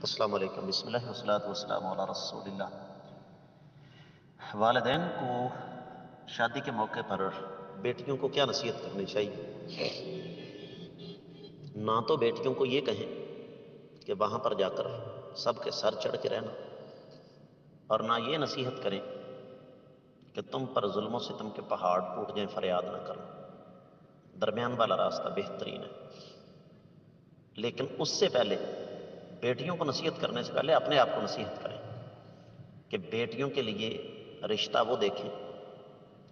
السلام علیکم، بسم اللہ والصلاۃ والسلام علی رسول اللہ۔ والدین کو شادی کے موقع پر بیٹیوں کو کیا نصیحت کرنی چاہیے؟ نہ تو بیٹیوں کو یہ کہیں کہ وہاں پر جا کر سب کے سر چڑھ کے رہنا، اور نہ یہ نصیحت کریں کہ تم پر ظلم و ستم کے پہاڑ ٹوٹ جائیں، فریاد نہ کرنا۔ درمیان والا راستہ بہترین ہے۔ لیکن اس سے پہلے بیٹیوں کو نصیحت کرنے سے پہلے اپنے آپ کو نصیحت کریں کہ بیٹیوں کے لیے رشتہ وہ دیکھیں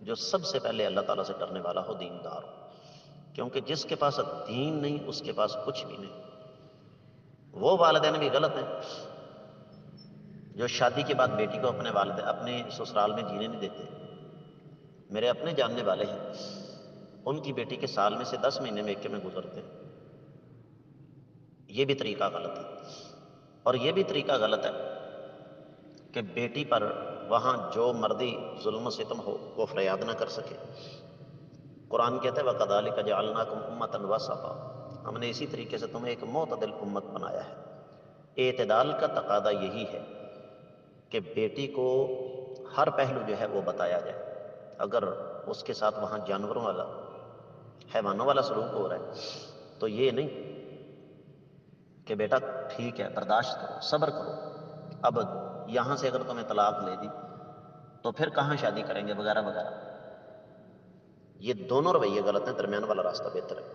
جو سب سے پہلے اللہ تعالیٰ سے ڈرنے والا ہو، دیندار ہو، کیونکہ جس کے پاس دین نہیں اس کے پاس کچھ بھی نہیں۔ وہ والدین بھی غلط ہیں جو شادی کے بعد بیٹی کو اپنے سسرال میں جینے نہیں دیتے۔ میرے اپنے جاننے والے ہیں، ان کی بیٹی کے سال میں سے 10 مہینے میکے میں گزرتے ہیں۔ یہ بھی طریقہ غلط ہے، اور یہ بھی طریقہ غلط ہے کہ بیٹی پر وہاں جو مردی ظلم و ستم ہو وہ فریاد نہ کر سکے۔ قرآن کہتا ہے وَكَذَلِكَ جَعَلْنَاكُمْ أُمَّةً وَسَطًا، ہم نے اسی طریقے سے تمہیں ایک معتدل امت بنایا ہے۔ اعتدال کا تقاضا یہی ہے کہ بیٹی کو ہر پہلو جو ہے وہ بتایا جائے۔ اگر اس کے ساتھ وہاں جانوروں والا، حیوانوں والا سلوک ہو رہا ہے تو یہ نہیں کہ بیٹا ٹھیک ہے برداشت کرو، صبر کرو، اب یہاں سے اگر تمہیں طلاق لے دی تو پھر کہاں شادی کریں گے وغیرہ وغیرہ۔ یہ دونوں رویے غلط ہیں، درمیان والا راستہ بہتر ہے۔